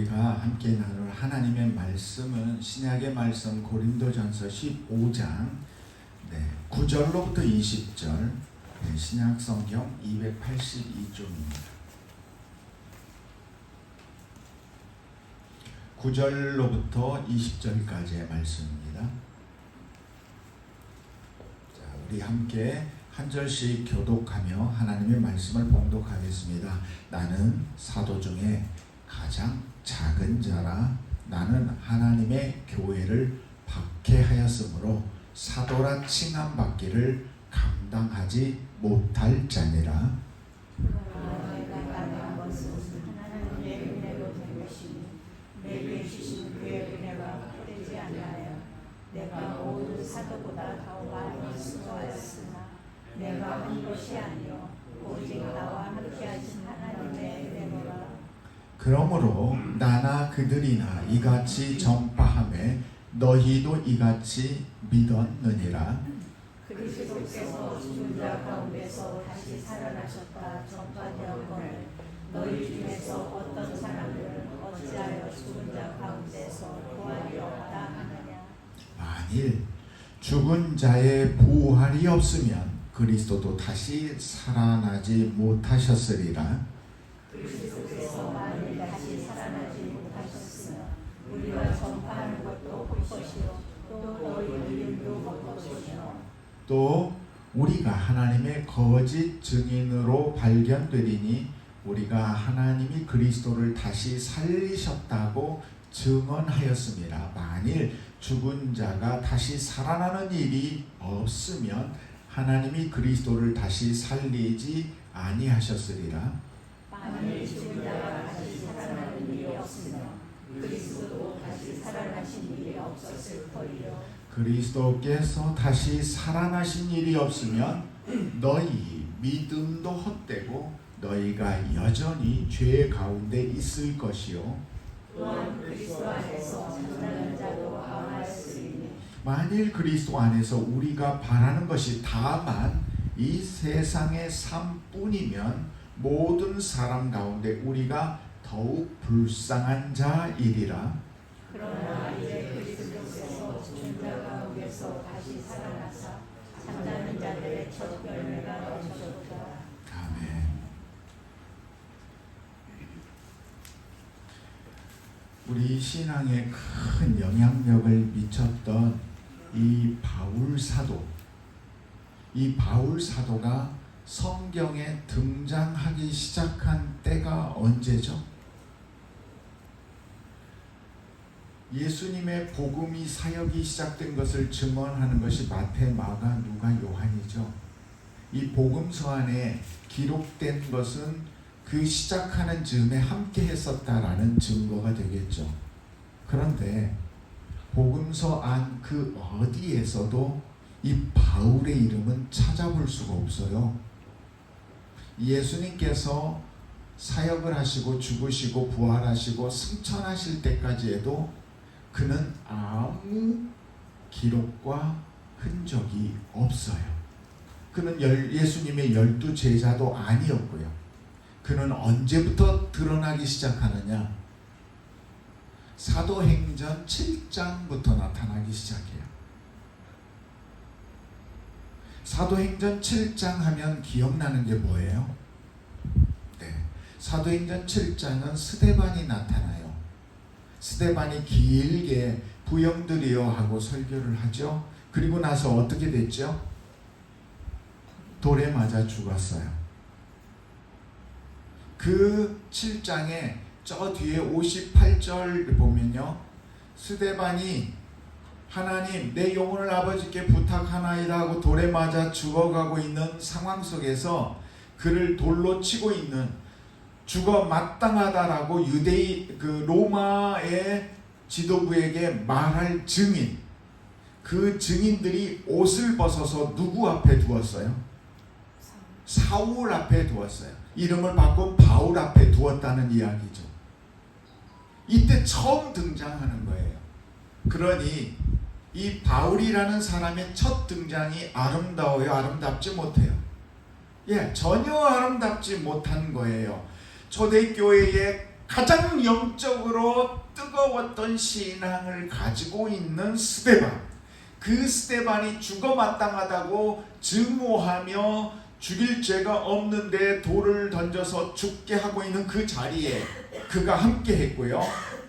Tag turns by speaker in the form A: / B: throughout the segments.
A: 우리가 함께 나눌 하나님의 말씀은 신약의 말씀 고린도전서 15장 9절로부터 20절 신약 성경 282쪽입니다. 9절로부터 20절까지의 말씀입니다. 자, 우리 함께 한 절씩 교독하며 하나님의 말씀을 봉독하겠습니다. 나는 사도 중에 가장 작은 자라. 나는 하나님의 교회를 박해하였으므로 사도라 칭함받기를 감당하지 못할 자니라.
B: 내게 주신 그의 은혜가 헛되지 않나요? 내가 모든 사도보다 더 많이 수고하였으나 내가 한 것이 아니요 오직 나와 함께하신 하나님의 은혜라.
A: 그러므로 나나 그들이나 이같이 전파하매 너희도 이같이 믿었느니라.
B: 그리스도께서 죽은 자 가운데서 다시 살아나셨다 전파되었거늘 너희 중에서 어떤 사람들은 어찌하여 죽은 자 가운데서 부활이 없다 하느냐.
A: 만일 죽은 자의 부활이 없으면 그리스도도 다시 살아나지 못하셨으리라.
B: 그리스도께서 만일 다시 살아나지 못하셨으나 우리가 전파하는 것도 헛것이요 또 너희 믿음도 헛것이요
A: 또 우리가 하나님의 거짓 증인으로 발견되리니 우리가 하나님이 그리스도를 다시 살리셨다고 증언하였습니다. 만일 죽은 자가 다시 살아나는 일이 없으면 하나님이 그리스도를 다시 살리지 아니하셨으리라.
B: 만일 죽은 자가 다시 살아나는 일이 없으면 그리스도도 다시 살아나신 일이 없었을 터이요.
A: 그리스도께서 다시 살아나신 일이 없으면 너희 믿음도 헛되고 너희가 여전히 죄 가운데 있을 것이요.
B: 또한 그리스도 안에서 잠자는 자도 강하였으니
A: 만일 그리스도 안에서 우리가 바라는 것이 다만 이 세상의 삶뿐이면 모든 사람 가운데 우리가 더욱 불쌍한 자이리라.
B: 그러나 이제 그리스도께서 죽은 자 가운데서 다시 살아나사 잠자는 자들의 첫 열매가 되셨다.
A: 아멘. 우리 신앙에 큰 영향력을 미쳤던 이 바울 사도가 성경에 등장하기 시작한 때가 언제죠? 예수님의 복음이 사역이 시작된 것을 증언하는 것이 마태, 마가, 누가, 요한이죠. 이 복음서 안에 기록된 것은 그 시작하는 즈음에 함께 했었다라는 증거가 되겠죠. 그런데 복음서 안 그 어디에서도 이 바울의 이름은 찾아볼 수가 없어요. 예수님께서 사역을 하시고 죽으시고 부활하시고 승천하실 때까지 해도 그는 아무 기록과 흔적이 없어요. 그는 예수님의 12 제자도 아니었고요. 그는 언제부터 드러나기 시작하느냐? 사도행전 7장부터 나타나기 시작해요. 사도행전 7장 하면 기억나는 게 뭐예요? 사도행전 7장은 스데반이 나타나요. 스데반이 길게 부형들이여 하고 설교를 하죠. 그리고 나서 어떻게 됐죠? 돌에 맞아 죽었어요. 그 7장에 저 뒤에 58절 보면요, 스데반이 하나님 내 영혼을 아버지께 부탁하나이다 하고 돌에 맞아 죽어가고 있는 상황 속에서 그를 돌로 치고 있는 죽어 마땅하다라고 로마의 지도부에게 말할 증인, 그 증인들이 옷을 벗어서 누구 앞에 두었어요? 사울 앞에 두었어요. 이름을 바꿔 바울 앞에 두었다는 이야기죠. 이때 처음 등장하는 거예요. 그러니 이 바울이라는 사람의 첫 등장이 아름다워요? 아름답지 못해요? 전혀 아름답지 못한 거예요. 초대교회의 가장 영적으로 뜨거웠던 신앙을 가지고 있는 스데반, 그 스데반이 죽어 마땅하다고 증오하며 죽일 죄가 없는데 돌을 던져서 죽게 하고 있는 그 자리에 그가 함께 했고요.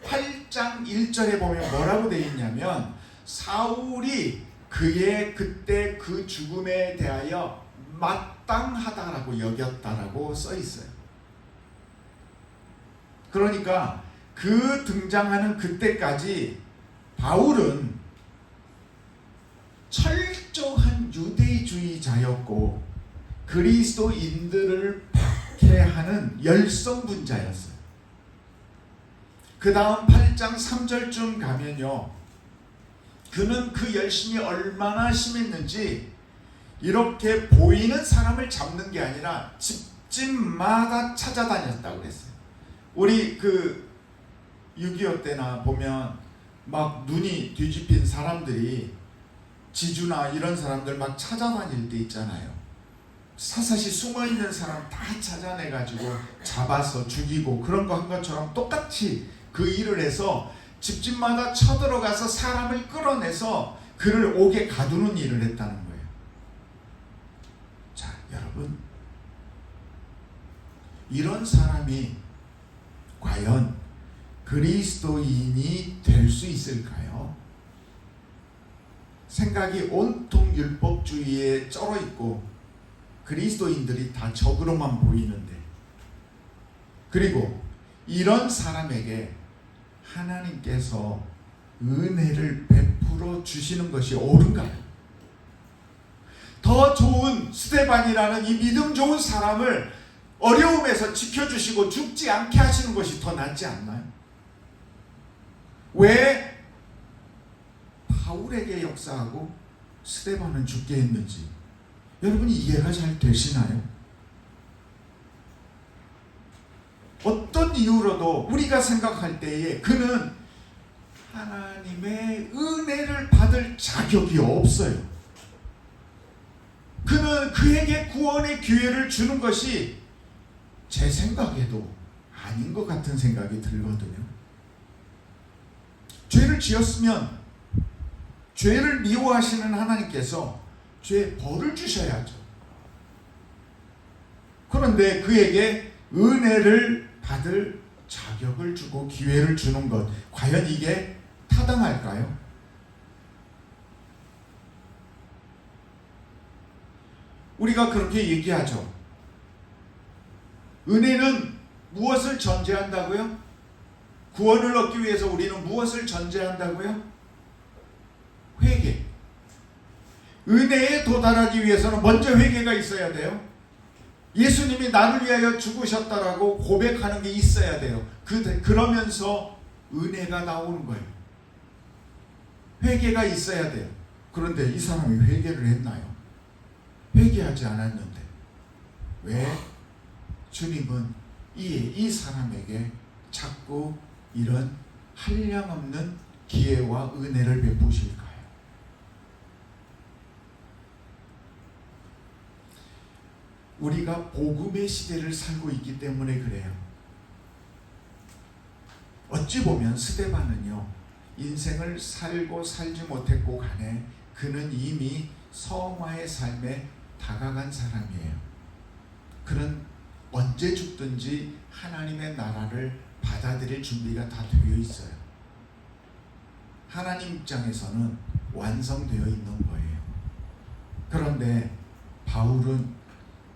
A: 8장 1절에 보면 뭐라고 되어 있냐면 사울이 그의 그때 그 죽음에 대하여 마땅하다라고 여겼다라고 써 있어요. 그러니까 그 등장하는 그때까지 바울은 철저한 유대주의자였고 그리스도인들을 박해하는 열성분자였어요. 그 다음 8장 3절쯤 가면요, 그는 그 열심이 얼마나 심했는지 이렇게 보이는 사람을 잡는 게 아니라 집집마다 찾아다녔다고 그랬어요. 우리 그 6.25 때나 보면 막 눈이 뒤집힌 사람들이 지주나 이런 사람들 막 찾아다닐 때 있잖아요. 사사시 숨어있는 사람 다 찾아내가지고 잡아서 죽이고 그런 거 한 것처럼 똑같이 그 일을 해서 집집마다 쳐들어가서 사람을 끌어내서 그를 옥에 가두는 일을 했다는 거예요. 자, 여러분, 이런 사람이 과연 그리스도인이 될 수 있을까요? 생각이 온통 율법주의에 쩔어 있고 그리스도인들이 다 적으로만 보이는데, 그리고 이런 사람에게 하나님께서 은혜를 베풀어 주시는 것이 옳은가요? 더 좋은 스데반이라는 이 믿음 좋은 사람을 어려움에서 지켜주시고 죽지 않게 하시는 것이 더 낫지 않나요? 왜 바울에게 역사하고 스데반은 죽게 했는지 여러분이 이해가 잘 되시나요? 어떤 이유로도 우리가 생각할 때에 그는 하나님의 은혜를 받을 자격이 없어요. 그는 그에게 구원의 기회를 주는 것이 제 생각에도 아닌 것 같은 생각이 들거든요. 죄를 지었으면 죄를 미워하시는 하나님께서 죄의 벌을 주셔야죠. 그런데 그에게 은혜를 받을 자격을 주고 기회를 주는 것, 과연 이게 타당할까요? 우리가 그렇게 얘기하죠. 은혜는 무엇을 전제한다고요? 구원을 얻기 위해서 우리는 무엇을 전제한다고요? 회개. 은혜에 도달하기 위해서는 먼저 회개가 있어야 돼요. 예수님이 나를 위하여 죽으셨다라고 고백하는 게 있어야 돼요. 그러면서 은혜가 나오는 거예요. 회개가 있어야 돼요. 그런데 이 사람이 회개를 했나요? 회개하지 않았는데 왜 주님은 이 사람에게 자꾸 이런 한량없는 기회와 은혜를 베푸실까요? 우리가 복음의 시대를 살고 있기 때문에 그래요. 어찌 보면 스데반은요, 인생을 살고 살지 못했고 간에 그는 이미 성화의 삶에 다가간 사람이에요. 그는 언제 죽든지 하나님의 나라를 받아들일 준비가 다 되어 있어요. 하나님 입장에서는 완성되어 있는 거예요. 그런데 바울은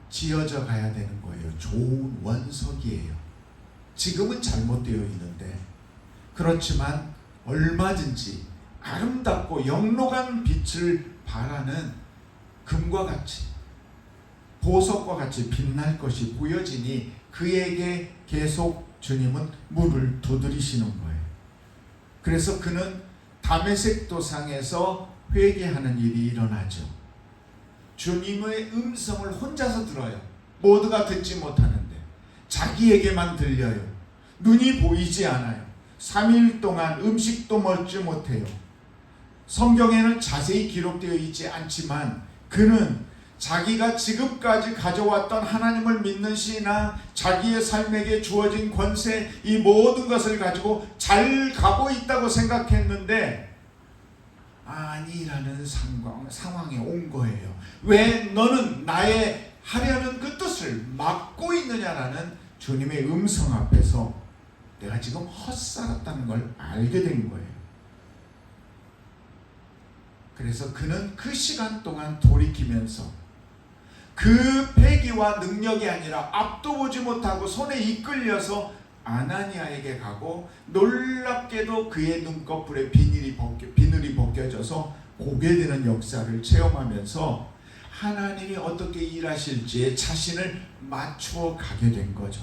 A: 지어져 가야 되는 거예요. 좋은 원석이에요. 지금은 잘못되어 있는데, 그렇지만 얼마든지 아름답고 영롱한 빛을 발하는 금과 같이 보석과 같이 빛날 것이 보여지니 그에게 계속 주님은 물을 두드리시는 거예요. 그래서 그는 다메섹 도상에서 회개하는 일이 일어나죠. 주님의 음성을 혼자서 들어요. 모두가 듣지 못하는데 자기에게만 들려요. 눈이 보이지 않아요. 3일 동안 음식도 먹지 못해요. 성경에는 자세히 기록되어 있지 않지만 그는 자기가 지금까지 가져왔던 하나님을 믿는 신앙, 자기의 삶에게 주어진 권세, 이 모든 것을 가지고 잘 가고 있다고 생각했는데 아니라는 상황에 온 거예요. 왜 너는 나의 하려는 그 뜻을 막고 있느냐라는 주님의 음성 앞에서 내가 지금 헛살았다는 걸 알게 된 거예요. 그래서 그는 그 시간 동안 돌이키면서 그 패기와 능력이 아니라 앞도 보지 못하고 손에 이끌려서 아나니아에게 가고 놀랍게도 그의 눈꺼풀에 비늘이 벗겨져서 보게 되는 역사를 체험하면서 하나님이 어떻게 일하실지에 자신을 맞추어 가게 된 거죠.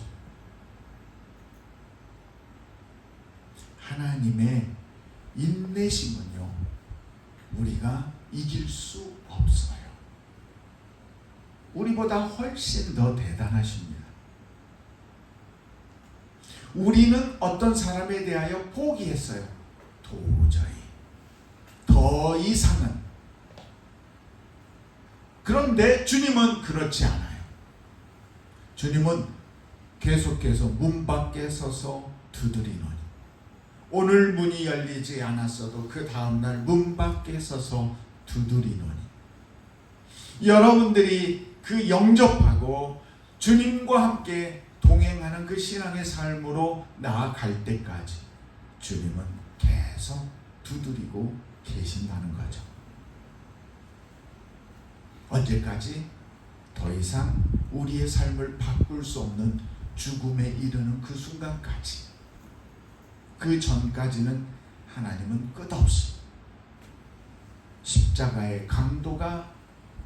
A: 하나님의 인내심은요, 우리가 이길 수 없어요. 우리보다 훨씬 더 대단하십니다. 우리는 어떤 사람에 대하여 포기했어요. 도저히 더 이상은. 그런데 주님은 그렇지 않아요. 주님은 계속해서 문 밖에 서서 두드리노니, 오늘 문이 열리지 않았어도 그 다음날 문 밖에 서서 두드리노니, 여러분들이 그 영접하고 주님과 함께 동행하는 그 신앙의 삶으로 나아갈 때까지 주님은 계속 두드리고 계신다는 거죠. 언제까지? 더 이상 우리의 삶을 바꿀 수 없는 죽음에 이르는 그 순간까지. 그 전까지는 하나님은 끝없이 십자가의 강도가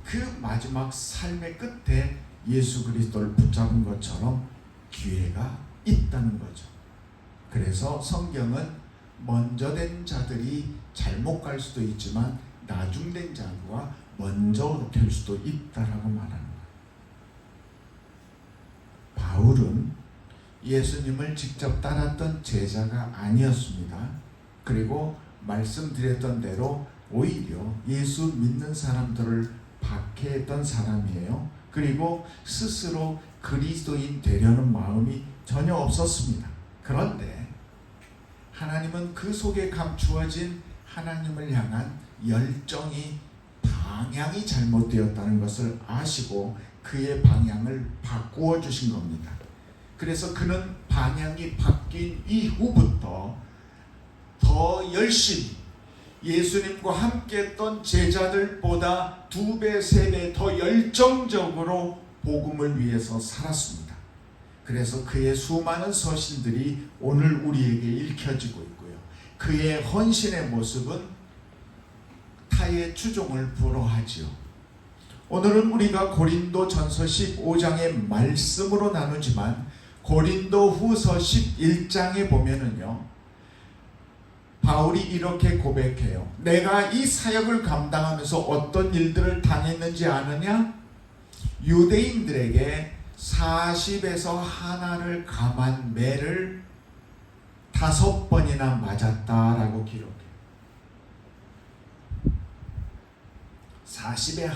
A: 그 마지막 삶의 끝에 예수 그리스도를 붙잡은 것처럼 기회가 있다는 거죠. 그래서 성경은 먼저 된 자들이 잘못 갈 수도 있지만 나중된 자가 먼저 될 수도 있다라고 말하는 거예요. 바울은 예수님을 직접 따랐던 제자가 아니었습니다. 그리고 말씀드렸던 대로 오히려 예수 믿는 사람들을 박해했던 사람이에요. 그리고 스스로 그리스도인 되려는 마음이 전혀 없었습니다. 그런데 하나님은 그 속에 감추어진 하나님을 향한 열정이, 방향이 잘못되었다는 것을 아시고 그의 방향을 바꾸어 주신 겁니다. 그래서 그는 방향이 바뀐 이후부터 더 열심히 예수님과 함께했던 제자들보다 2배, 3배 더 열정적으로 복음을 위해서 살았습니다. 그래서 그의 수많은 서신들이 오늘 우리에게 읽혀지고 있고요. 그의 헌신의 모습은 타의 추종을 불허하지요. 오늘은 우리가 고린도 전서 15장의 말씀으로 나누지만 고린도 후서 11장에 보면은요, 바울이 이렇게 고백해요. 내가 이 사역을 감당하면서 어떤 일들을 당했는지 아느냐? 유대인들에게 40에서 하나를 감한 매를 5번이나 맞았다라고 기록해요. 40에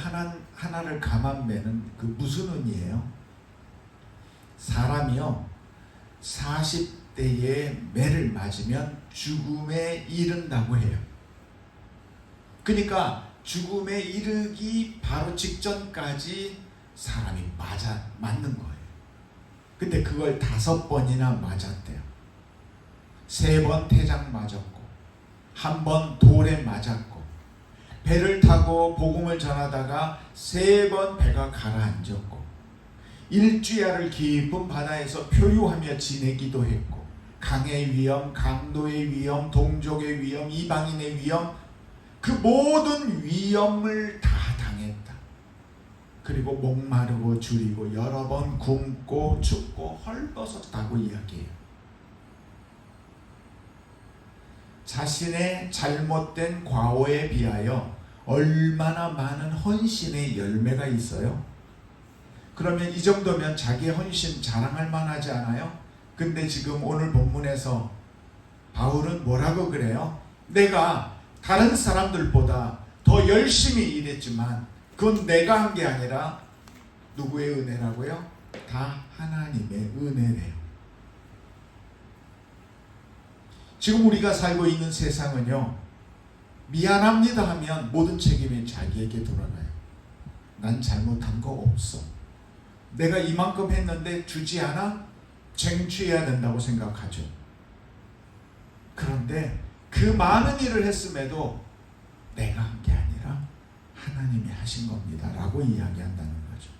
A: 하나를 감한 매는 그 무슨 의미예요? 사람이요, 40대에 매를 맞으면 죽음에 이른다고 해요. 그러니까 죽음에 이르기 바로 직전까지 사람이 맞는 거예요. 근데 그걸 5번이나 맞았대요. 3번 태장 맞았고, 1번 돌에 맞았고, 배를 타고 복음을 전하다가 3번 배가 가라앉았고, 일주야를 깊은 바다에서 표류하며 지내기도 했고, 강의 위험, 강도의 위험, 동족의 위험, 이방인의 위험, 그 모든 위험을 다 당했다. 그리고 목마르고 줄이고 여러 번 굶고 춥고 헐벗었다고 이야기해요. 자신의 잘못된 과오에 비하여 얼마나 많은 헌신의 열매가 있어요? 그러면 이 정도면 자기의 헌신 자랑할 만하지 않아요? 근데 지금 오늘 본문에서 바울은 뭐라고 그래요? 내가 다른 사람들보다 더 열심히 일했지만 그건 내가 한 게 아니라 누구의 은혜라고요? 다 하나님의 은혜래요. 지금 우리가 살고 있는 세상은요, 미안합니다 하면 모든 책임이 자기에게 돌아가요. 난 잘못한 거 없어. 내가 이만큼 했는데 주지 않아? 쟁취해야 된다고 생각하죠. 그런데 그 많은 일을 했음에도 내가 한 게 아니라 하나님이 하신 겁니다 라고 이야기한다는 거죠.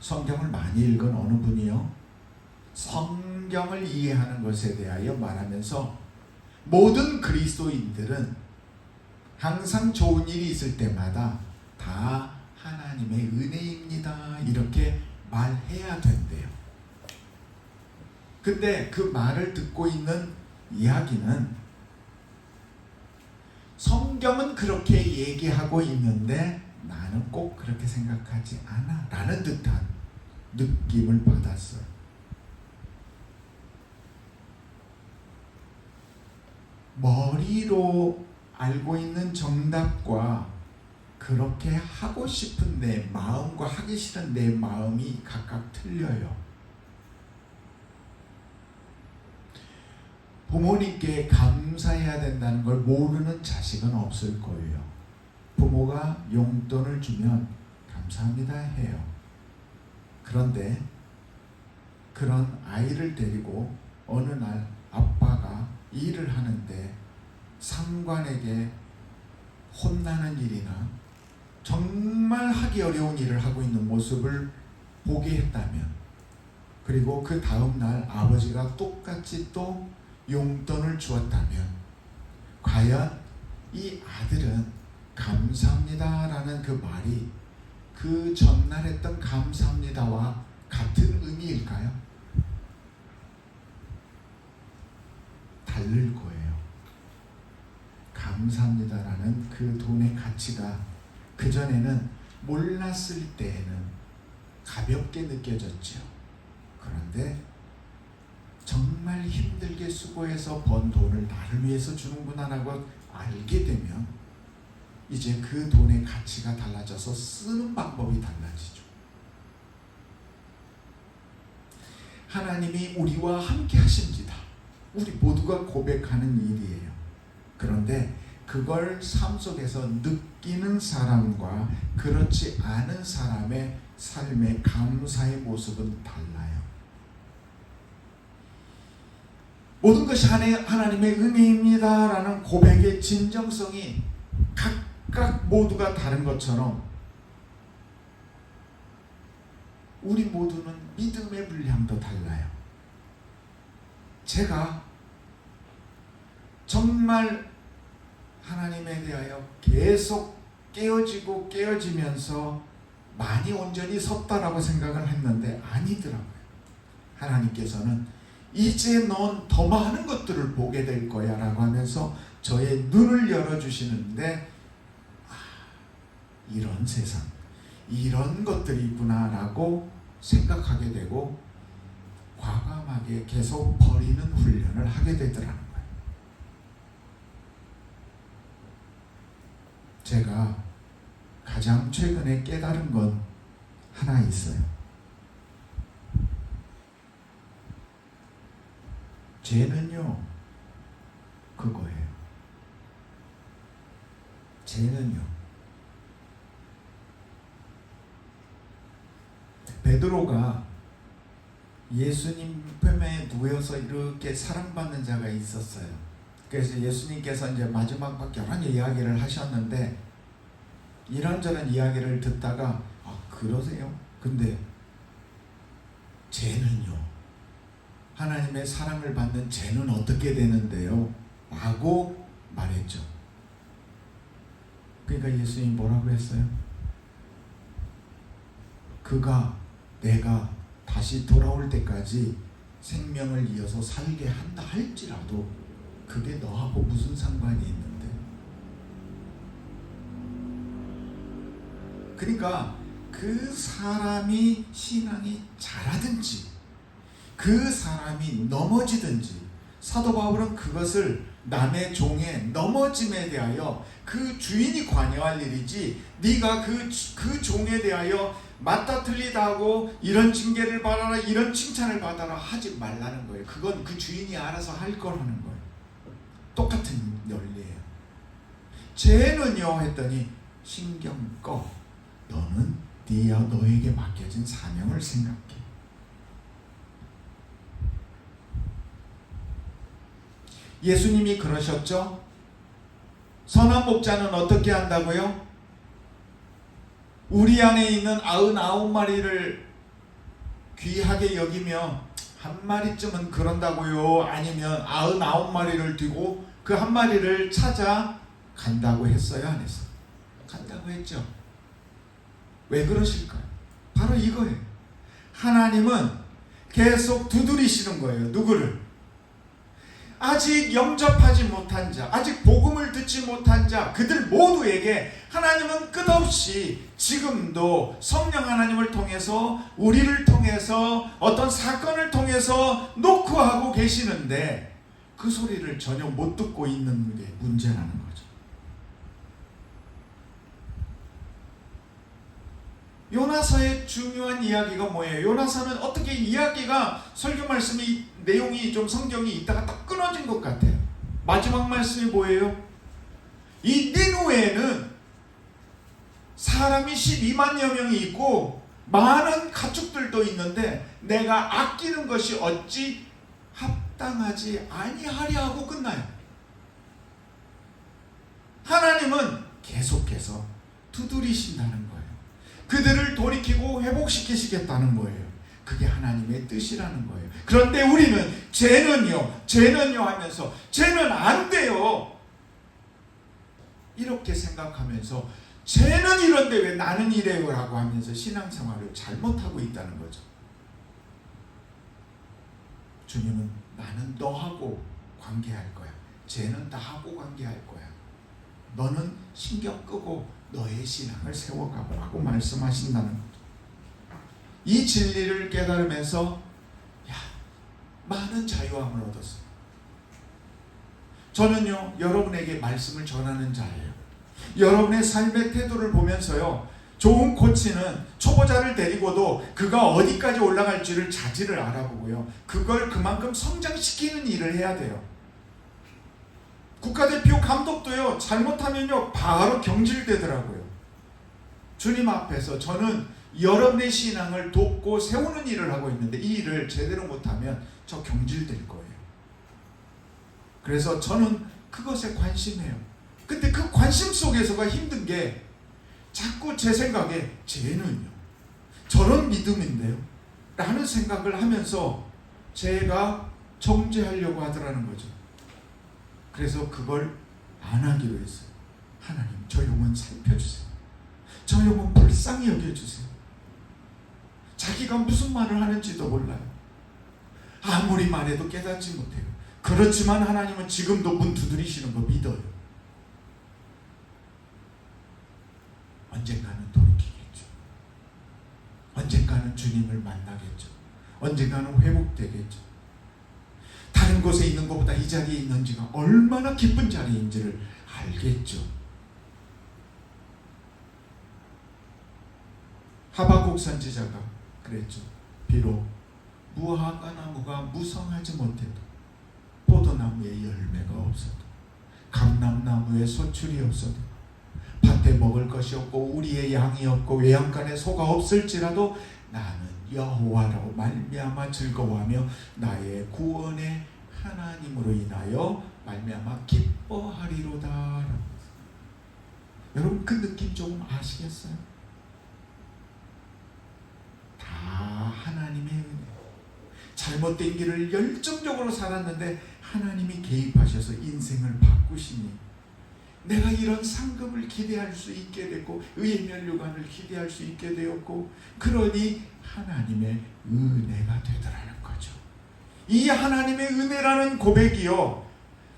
A: 성경을 많이 읽은 어느 분이요, 성경을 이해하는 것에 대하여 말하면서 모든 그리스도인들은 항상 좋은 일이 있을 때마다 다 하나님의 은혜입니다 이렇게 말해야 된대요. 근데 그 말을 듣고 있는 이야기는 성경은 그렇게 얘기하고 있는데 나는 꼭 그렇게 생각하지 않아 라는 듯한 느낌을 받았어요. 머리로 알고 있는 정답과 그렇게 하고 싶은 내 마음과 하기 싫은 내 마음이 각각 틀려요. 부모님께 감사해야 된다는 걸 모르는 자식은 없을 거예요. 부모가 용돈을 주면 감사합니다 해요. 그런데 그런 아이를 데리고 어느 날 아빠가 일을 하는데 상관에게 혼나는 일이나 정말 하기 어려운 일을 하고 있는 모습을 보게 했다면, 그리고 그 다음 날 아버지가 똑같이 또 용돈을 주었다면, 과연 이 아들은 감사합니다라는 그 말이 그 전날 했던 감사합니다와 같은 의미일까요? 다를 거예요. 감사합니다라는 그 돈의 가치가 그전에는 몰랐을 때에는 가볍게 느껴졌죠. 그런데 정말 힘들게 수고해서 번 돈을 나를 위해서 주는구나라고 알게 되면 이제 그 돈의 가치가 달라져서 쓰는 방법이 달라지죠. 하나님이 우리와 함께 하십니다. 우리 모두가 고백하는 일이에요. 그런데 그걸 삶 속에서 느끼는 사람과 그렇지 않은 사람의 삶의 감사의 모습은 달라요. 모든 것이 하나님의 은혜입니다 라는 고백의 진정성이 각각 모두가 다른 것처럼 우리 모두는 믿음의 분량도 달라요. 제가 정말 하나님에 대하여 계속 깨어지면서 많이 온전히 섰다라고 생각을 했는데 아니더라고요. 하나님께서는 이제 넌 더 많은 것들을 보게 될 거야 라고 하면서 저의 눈을 열어주시는데, 이런 세상, 이런 것들이 있구나 라고 생각하게 되고 과감하게 계속 버리는 훈련을 하게 되더라는 거예요. 제가 가장 최근에 깨달은 건 하나 있어요. 죄는요, 그거예요. 죄는요, 베드로가 예수님 뺨에 누워서 이렇게 사랑받는 자가 있었어요. 그래서 예수님께서 이제 마지막 여러 이야기를 하셨는데 이런저런 이야기를 듣다가 그러세요? 근데 죄는요, 하나님의 사랑을 받는 죄는 어떻게 되는데요? 라고 말했죠. 그러니까 예수님이 뭐라고 했어요? 내가 다시 돌아올 때까지 생명을 이어서 살게 한다 할지라도 그게 너하고 무슨 상관이 있는데? 그러니까 그 사람이 신앙이 잘하든지 그 사람이 넘어지든지 사도 바울은 그것을 남의 종의 넘어짐에 대하여 그 주인이 관여할 일이지, 네가 그 종에 대하여 맞다 틀리다 하고 이런 징계를 받아라 이런 칭찬을 받아라 하지 말라는 거예요. 그건 그 주인이 알아서 할 거라는 거예요. 똑같은 논리예요. 쟤는요 했더니 신경 꺼. 너는 너에게 맡겨진 사명을 생각해. 예수님이 그러셨죠. 선한 목자는 어떻게 한다고요? 우리 안에 있는 99마리를 귀하게 여기며 한 마리쯤은 그런다고요? 아니면 99마리를 두고 그 한 마리를 찾아 간다고 했어요? 안 했어요? 간다고 했죠. 왜 그러실까요? 바로 이거예요. 하나님은 계속 두드리시는 거예요. 누구를? 아직 영접하지 못한 자, 아직 복음을 듣지 못한 자, 그들 모두에게 하나님은 끝없이 지금도 성령 하나님을 통해서, 우리를 통해서, 어떤 사건을 통해서 노크하고 계시는데 그 소리를 전혀 못 듣고 있는 게 문제라는 거죠. 요나서의 중요한 이야기가 뭐예요? 요나서는 어떻게 이야기가, 설교 말씀이, 내용이 좀 성경이 있다가 딱 끊어진 것 같아요. 마지막 말씀이 뭐예요? 이 니누에는 사람이 12만여 명이 있고 많은 가축들도 있는데 내가 아끼는 것이 어찌 합당하지 아니하리 하고 끝나요. 하나님은 계속해서 두드리신다는 거예요. 그들을 돌이키고 회복시키시겠다는 거예요. 그게 하나님의 뜻이라는 거예요. 그런데 우리는 쟤는요 하면서 쟤는 안 돼요 이렇게 생각하면서, 쟤는 이런데 왜 나는 이래요 라고 하면서 신앙생활을 잘못하고 있다는 거죠. 주님은 나는 너하고 관계할 거야. 쟤는 나하고 관계할 거야. 너는 신경 끄고 너의 신앙을 세워가고 라고 말씀하신다는 거죠. 이 진리를 깨달으면서 많은 자유함을 얻었어요. 저는요 여러분에게 말씀을 전하는 자예요. 여러분의 삶의 태도를 보면서요, 좋은 코치는 초보자를 데리고도 그가 어디까지 올라갈지를 자질을 알아보고요, 그걸 그만큼 성장시키는 일을 해야 돼요. 국가대표 감독도요 잘못하면요 바로 경질되더라고요. 주님 앞에서 저는 여러분의 신앙을 돕고 세우는 일을 하고 있는데 이 일을 제대로 못하면 저 경질될 거예요. 그래서 저는 그것에 관심해요. 근데 그 관심 속에서가 힘든 게, 자꾸 제 생각에 쟤는요 저런 믿음인데요 라는 생각을 하면서 제가 정죄하려고 하더라는 거죠. 그래서 그걸 안 하기로 했어요. 하나님, 저 영혼 살펴주세요. 저 영혼 불쌍히 여겨주세요. 자기가 무슨 말을 하는지도 몰라요. 아무리 말해도 깨닫지 못해요. 그렇지만 하나님은 지금도 문 두드리시는 거 믿어요. 언젠가는 돌이키겠죠. 언젠가는 주님을 만나겠죠. 언젠가는 회복되겠죠. 다른 곳에 있는 것보다 이 자리에 있는 지가 얼마나 기쁜 자리인지를 알겠죠. 하박국 선지자가 그랬죠. 비록 무화과 나무가 무성하지 못해도, 포도나무에 열매가 없어도, 감람나무에 소출이 없어도, 밭에 먹을 것이 없고 우리의 양이 없고 외양간에 소가 없을지라도 나는 여호와로 말미암아 즐거워하며 나의 구원의 하나님으로 인하여 말미암아 기뻐하리로다. 여러분 그 느낌 조금 아시겠어요? 다 하나님의 은혜. 잘못된 길을 열정적으로 살았는데 하나님이 개입하셔서 인생을 바꾸시니 내가 이런 상급을 기대할 수 있게 됐고 의의 면류관을 기대할 수 있게 되었고, 그러니 하나님의 은혜가 되더라는 거죠. 이 하나님의 은혜라는 고백이요,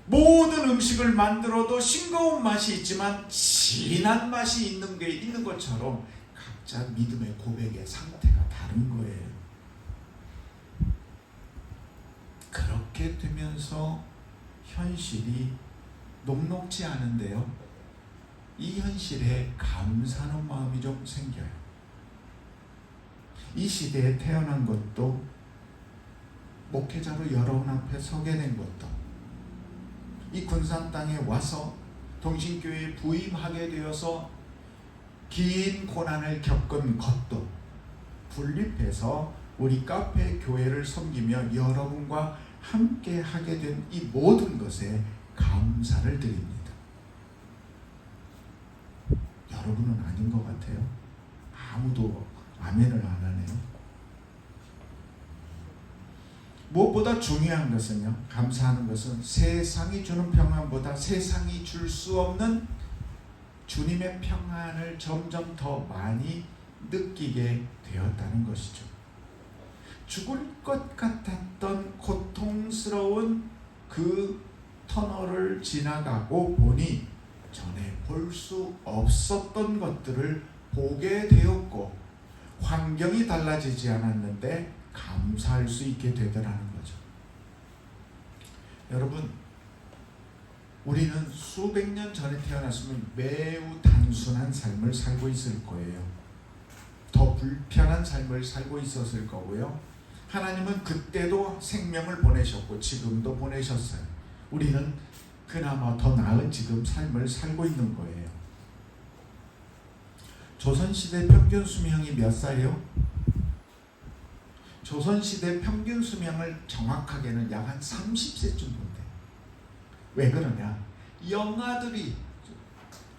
A: 모든 음식을 만들어도 싱거운 맛이 있지만 진한 맛이 있는 것처럼 각자 믿음의 고백의 상태가 다른 거예요. 그렇게 되면서 현실이 녹록지 않은데요. 이 현실에 감사하는 마음이 좀 생겨요. 이 시대에 태어난 것도, 목회자로 여러분 앞에 서게 된 것도, 이 군산 땅에 와서 동신교회에 부임하게 되어서 긴 고난을 겪은 것도, 분립해서 우리 카페 교회를 섬기며 여러분과 함께 하게 된 이 모든 것에 감사를 드립니다. 여러분은 아닌 것 같아요. 아무도 아멘을 안 하네요. 무엇보다 중요한 것은요, 감사하는 것은 세상이 주는 평안보다 세상이 줄 수 없는 주님의 평안을 점점 더 많이 느끼게 되었다는 것이죠. 죽을 것 같았던 고통스러운 그 터널을 지나가고 보니 전에 볼 수 없었던 것들을 보게 되었고, 환경이 달라지지 않았는데 감사할 수 있게 되더라는 거죠. 여러분, 우리는 수백 년 전에 태어났으면 매우 단순한 삶을 살고 있을 거예요. 더 불편한 삶을 살고 있었을 거고요. 하나님은 그때도 생명을 보내셨고 지금도 보내셨어요. 우리는 그나마 더 나은 지금 삶을 살고 있는 거예요. 조선시대 평균 수명이 몇 살이요? 조선시대 평균 수명을 정확하게는 약 한 30세쯤 본대. 왜 그러냐? 영아들이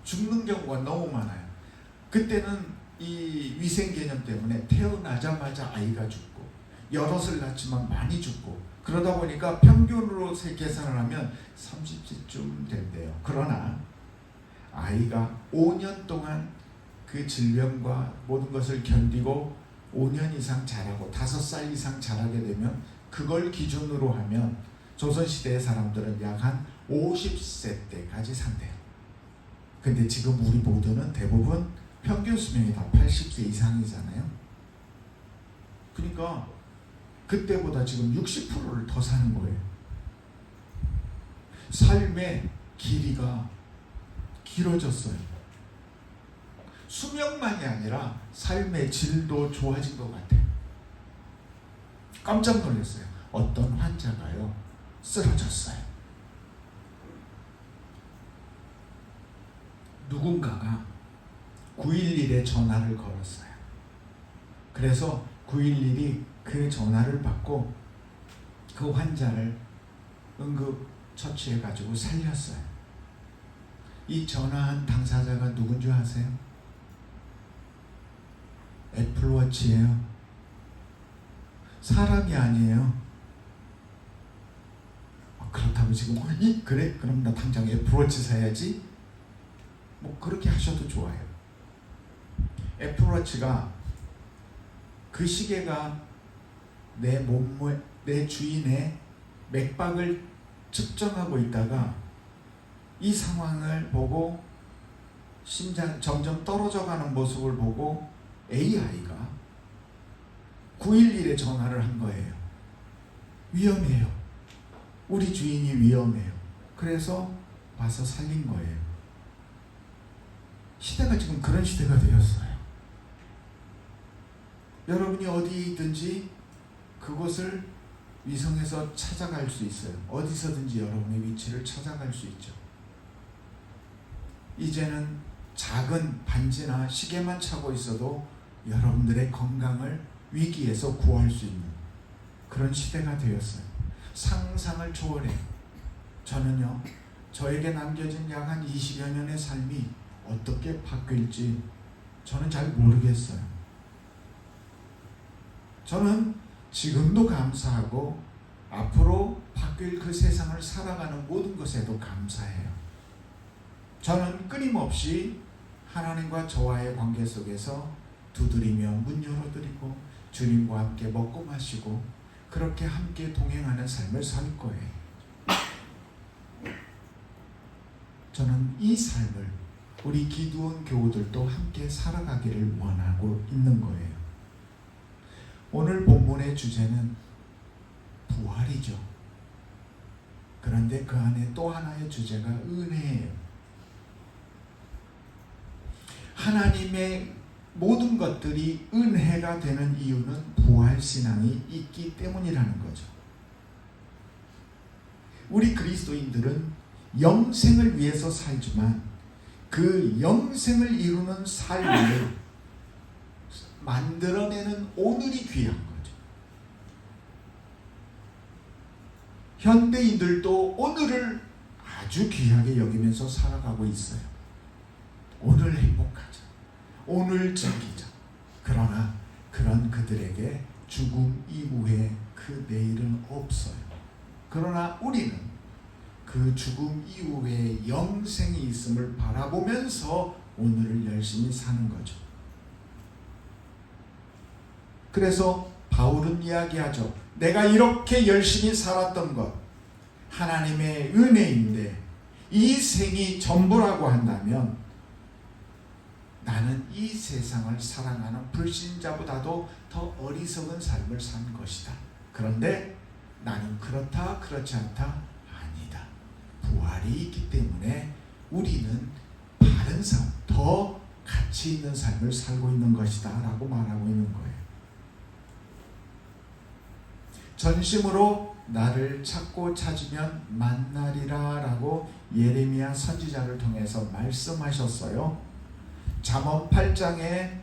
A: 죽는 경우가 너무 많아요. 그때는 이 위생 개념 때문에 태어나자마자 아이가 죽고, 여럿을 낳지만 많이 죽고, 그러다 보니까 평균으로 계산을 하면 30세쯤 된대요. 그러나 아이가 5년 동안 그 질병과 모든 것을 견디고 5년 이상 자라고 5살 이상 자라게 되면, 그걸 기준으로 하면 조선시대의 사람들은 약 한 50세 때까지 산대요. 근데 지금 우리 모두는 대부분 평균 수명이 다 80세 이상이잖아요. 그러니까 그때보다 지금 60%를 더 사는 거예요. 삶의 길이가 길어졌어요. 수명만이 아니라 삶의 질도 좋아진 것 같아요. 깜짝 놀랐어요. 어떤 환자가요, 쓰러졌어요. 누군가가 911에 전화를 걸었어요. 그래서 911이 그 전화를 받고 그 환자를 응급처치해가지고 살렸어요. 이 전화한 당사자가 누군 줄 아세요? 애플워치예요. 사람이 아니에요. 그렇다고 지금 그래? 그럼 나 당장 애플워치 사야지? 뭐 그렇게 하셔도 좋아요. 애플워치가, 그 시계가 내 주인의 맥박을 측정하고 있다가 이 상황을 보고 심장 점점 떨어져가는 모습을 보고 AI가 911에 전화를 한 거예요. 위험해요. 우리 주인이 위험해요. 그래서 와서 살린 거예요. 시대가 지금 그런 시대가 되었어요. 여러분이 어디든지 그곳을 위성에서 찾아갈 수 있어요. 어디서든지 여러분의 위치를 찾아갈 수 있죠. 이제는 작은 반지나 시계만 차고 있어도 여러분들의 건강을 위기에서 구할 수 있는 그런 시대가 되었어요. 상상을 초월해요. 저는요, 저에게 남겨진 약 한 20여 년의 삶이 어떻게 바뀔지 저는 잘 모르겠어요. 저는 지금도 감사하고 앞으로 바뀔 그 세상을 살아가는 모든 것에도 감사해요. 저는 끊임없이 하나님과 저와의 관계 속에서 두드리며 문 열어드리고 주님과 함께 먹고 마시고 그렇게 함께 동행하는 삶을 살 거예요. 저는 이 삶을 우리 기도원 교우들도 함께 살아가기를 원하고 있는 거예요. 오늘 본문의 주제는 부활이죠. 그런데 그 안에 또 하나의 주제가 은혜예요. 하나님의 모든 것들이 은혜가 되는 이유는 부활신앙이 있기 때문이라는 거죠. 우리 그리스도인들은 영생을 위해서 살지만 그 영생을 이루는 삶을 만들어내는 오늘이 귀한 거죠. 현대인들도 오늘을 아주 귀하게 여기면서 살아가고 있어요. 오늘 행복하자. 오늘 즐기자. 그러나 그런 그들에게 죽음 이후에 그 내일은 없어요. 그러나 우리는 그 죽음 이후에 영생이 있음을 바라보면서 오늘을 열심히 사는 거죠. 그래서 바울은 이야기하죠. 내가 이렇게 열심히 살았던 것 하나님의 은혜인데 이 생이 전부라고 한다면 나는 이 세상을 사랑하는 불신자보다도 더 어리석은 삶을 산 것이다. 그런데 나는 그렇다 그렇지 않다 아니다. 부활이 있기 때문에 우리는 바른 삶, 더 가치 있는 삶을 살고 있는 것이다 라고 말하고 있는 거예요. 전심으로 나를 찾고 찾으면 만나리라 라고 예레미야 선지자를 통해서 말씀하셨어요. 잠언 8장의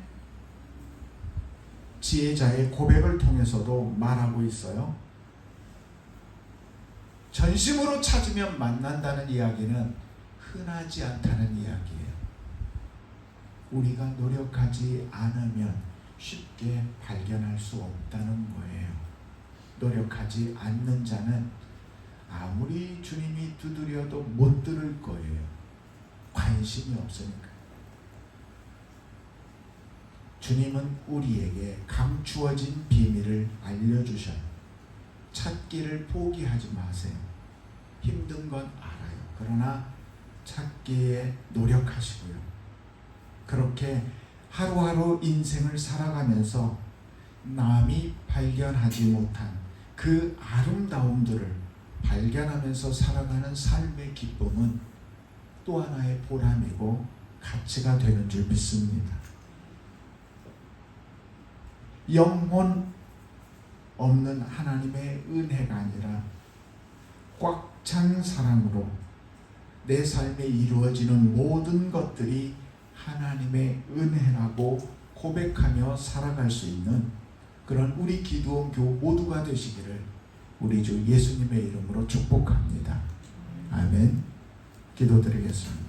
A: 지혜자의 고백을 통해서도 말하고 있어요. 전심으로 찾으면 만난다는 이야기는 흔하지 않다는 이야기예요. 우리가 노력하지 않으면 쉽게 발견할 수 없다는 거예요. 노력하지 않는 자는 아무리 주님이 두드려도 못 들을 거예요. 관심이 없으니까. 주님은 우리에게 감추어진 비밀을 알려주셔요. 찾기를 포기하지 마세요. 힘든 건 알아요. 그러나 찾기에 노력하시고요. 그렇게 하루하루 인생을 살아가면서 남이 발견하지 못한 그 아름다움들을 발견하면서 살아가는 삶의 기쁨은 또 하나의 보람이고 가치가 되는 줄 믿습니다. 영혼 없는 하나님의 은혜가 아니라 꽉 찬 사랑으로 내 삶에 이루어지는 모든 것들이 하나님의 은혜라고 고백하며 살아갈 수 있는 그런 우리 기도원 교우 모두가 되시기를 우리 주 예수님의 이름으로 축복합니다. 아멘. 기도드리겠습니다.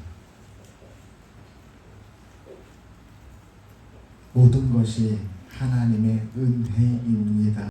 A: 모든 것이 하나님의 은혜입니다.